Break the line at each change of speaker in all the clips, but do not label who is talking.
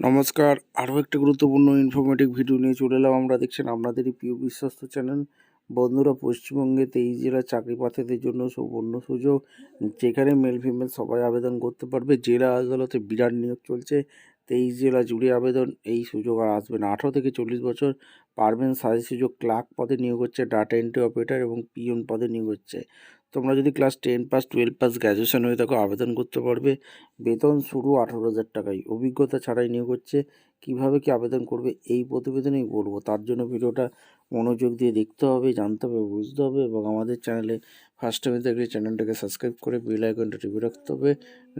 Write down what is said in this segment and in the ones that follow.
নমস্কার, আরও একটা গুরুত্বপূর্ণ ইনফরমেটিভ ভিডিও নিয়ে চলে এলাম। আমরা দেখছেন আপনাদেরই প্রিয় বিশ্বস্ত চ্যানেল। বন্ধুরা, পশ্চিমবঙ্গে 23 জেলার চাকরি প্রার্থীদের জন্য সুবর্ণ সুযোগ, যেখানে মেল ফিমেল সবাই আবেদন করতে পারবে। জেলা আদালতে বিরাট নিয়োগ চলছে, 23 জেলা জুড়ে আবেদন। এই সুযোগ আর আসবে না। 18 থেকে 40 বছর পারবেন সাহসী সুযোগ। ক্লার্ক পদে নিয়োগ হচ্ছে, ডাটা এন্ট্রি অপারেটর এবং পিওন পদে নিয়োগ হচ্ছে। তোমরা যদি ক্লাস 10 পাস, 12 পাস, গ্র্যাজুয়েশন হয়ে থাকো আবেদন করতে পারবে। বেতন শুরু 18,000 টাকায়। অভিজ্ঞতা ছাড়াই নিয়োগ হচ্ছে। কীভাবে কি আবেদন করবে এই প্রতিবেদনেই বলবো। তার জন্য ভিডিওটা মনোযোগ দিয়ে দেখতে হবে, জানতে হবে, বুঝতে হবে এবং আমাদের চ্যানেলে ফার্স্ট টাইমে দেখলে চ্যানেলটাকে সাবস্ক্রাইব করে বেল আইকনটা টিপে রাখতে হবে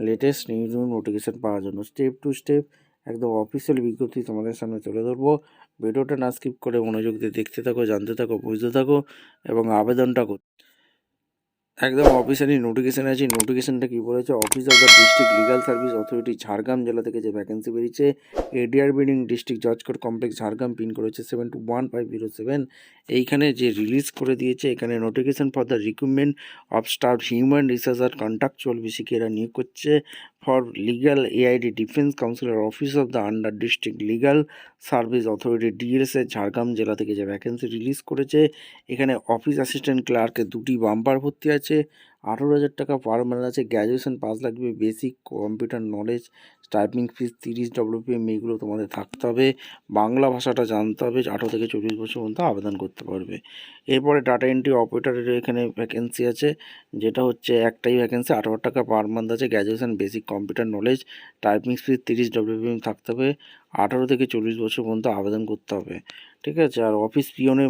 লেটেস্ট নিউজ নোটিফিকেশান পাওয়ার জন্য। স্টেপ টু স্টেপ একদম অফিসিয়াল বিজ্ঞপ্তি তোমাদের সামনে তুলে ধরবো। ভিডিওটা না স্কিপ করে মনোযোগ দিয়ে দেখতে থাকো, জানতে থাকো, বুঝতে থাকো এবং আবেদনটা একদম অফিসিয়ালি নোটিফিকেশান আছে। নোটিফিকেশানটা কী বলেছে, office of the district legal service authority Jhargram জেলা থেকে যে ভ্যাকেন্সি বেরিয়েছে, এডিআর বিল্ডিং ডিস্ট্রিক্ট জজ কোর্ট কমপ্লেক্স ঝাড়গ্রাম, পিন করেছে 721507। এইখানে যে রিলিজ করে দিয়েছে, এখানে notification for the recruitment of staff human resource আর কন্ট্রাকচুয়াল বেসিকে এরা নিয়োগ করছে for legal AID defence counsellor office of the under district legal service authority DLSA Jhargram জেলা থেকে যে ভ্যাকেন্সি রিলিজ করেছে। এখানে অফিস অ্যাসিস্ট্যান্ট ক্লার্কের 2টি বাম্পার ভর্তি আছে। 18,000 টাকা পার মান্থ আছে। গ্র্যাজুয়েশন পাস লাগবে, basic computer knowledge, typing fees 30 WPM এইগুলো তোমাদের থাকতে হবে। বাংলা ভাষাটা জানতে হবে। 18 থেকে 40 বছর পর্যন্ত আবেদন করতে পারবে। এরপরে ডাটা এন্ট্রি অপারেটরের এখানে ভ্যাকেন্সি আছে, যেটা হচ্ছে একটাই ভ্যাকেন্সি। 18 টাকা পার মান্থ আছে। Graduation, basic computer knowledge, typing fees 30 WPM থাকতে হবে। 18 থেকে 40 বছর পর্যন্ত আবেদন করতে হবে, ঠিক আছে। আর অফিস পিওনে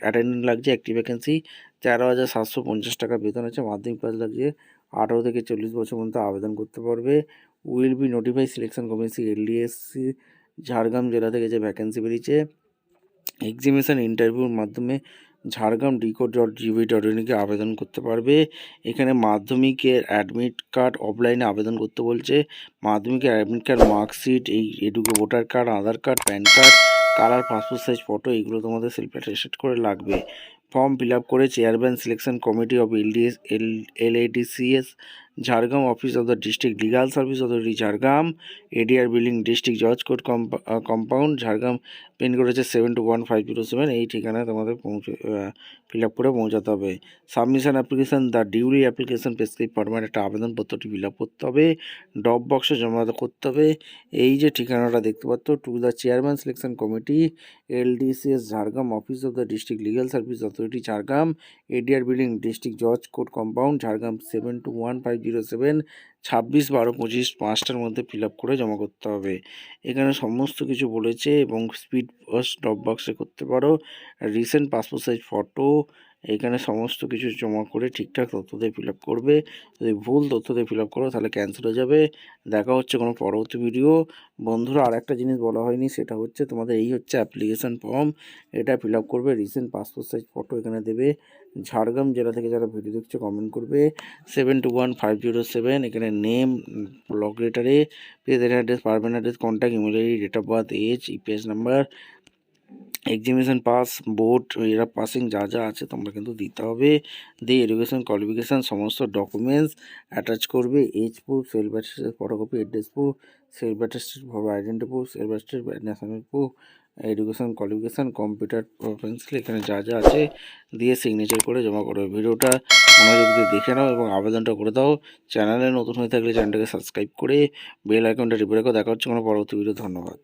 অ্যাটেন্ডেন্ট লাগছে, একটি ভ্যাকেন্সি। 13,750 টাকা বেতন আছে। মাধ্যমিক পাস লাগছে। 18 থেকে 40 বছর পর্যন্ত আবেদন করতে পারবে। Will be notify selection commission LDSC Jhargram জেলা থেকে যে ভ্যাকেন্সি বেরিয়েছে, এক্সামিনেশন ইন্টারভিউর মাধ্যমে ঝাড়গ্রাম ডিকোড.gov.in আবেদন করতে পারবে। এখানে মাধ্যমিকের অ্যাডমিট কার্ড অফলাইনে আবেদন করতে বলছে। মাধ্যমিকের অ্যাডমিট কার্ড, মার্কশিট, এই voter card, Aadhaar card, PAN card, colour passport size photo, এইগুলো তোমাদের সেলফ অ্যাটেস্টেড করে লাগবে। ফর্ম ফিল আপ করে chairman selection committee of LADCS Jhargram, office of the district legal service authority Jhargram, ADR building district জজ court compound Jhargram, pin করেছে 721507। এই ঠিকানায় তোমাদের ফিল আপ করে পৌঁছাতে হবে। Submission application the duly application prescribe format, একটা আবেদনপত্রটি ফিল আপ করতে হবে, ড্রপ বক্সে জমা করতে হবে। এই যে ঠিকানাটা দেখতে পাচ্ছ, to the chairman selection committee LDCS Jhargram, office of the district legal service authority Jhargram, ADR building district জজ কোর্ট কম্পাউন্ড ঝাড়গ্রাম 721507। 26/12/25 5টার মধ্যে ফিল আপ করে জমা করতে হবে। এখানে সমস্ত কিছু বলেছে এবং স্পিড পোস্ট ড্রপ বক্সে করতে পারো। রিসেন্ট পাসপোর্ট সাইজ ফটো, এখানে সমস্ত কিছু জমা করে ঠিকঠাক তথ্য দিয়ে ফিল আপ করবে। যদি ভুল তথ্য দিয়ে ফিল আপ করো তাহলে ক্যান্সেল হয়ে যাবে। দেখা হচ্ছে কোনো পরবর্তী ভিডিও। বন্ধুরা, আর একটা জিনিস বলা হয়নি, সেটা হচ্ছে তোমাদের এই হচ্ছে অ্যাপ্লিকেশান ফর্ম। এটা ফিল আপ করবে, রিসেন্ট পাসপোর্ট সাইজ ফটো এখানে দেবে। ঝাড়গ্রাম জেলা থেকে যারা ভিডিও দেখছে কমেন্ট করবে 721507। এখানে নেম, ব্লক লেটারে, present address, permanent address, contact, email ID, date of birth, age, EPS number, examination pass, board, এরা পাসিং যা যা আছে তোমরা কিন্তু দিতে হবে। দিয়ে এডুকেশন কোয়ালিফিকেশান সমস্ত ডকুমেন্টস অ্যাটাচ করবে। Age proof, self attested photocopy, address proof, self attested for identity proof, self attested national proof, education qualification, computer pencil, এখানে যা যা আছে দিয়ে সিগনেচার করে জমা করবে। ভিডিওটা মনোযোগ দিয়ে দেখে নাও এবং আবেদনটা করে দাও। চ্যানেলে নতুন হয়ে থাকলে চ্যানেলটাকে সাবস্ক্রাইব করে বেল আইকনটা টিপে রাখো। দেখা হচ্ছে কোনো পরবর্তী ভিডিও। ধন্যবাদ।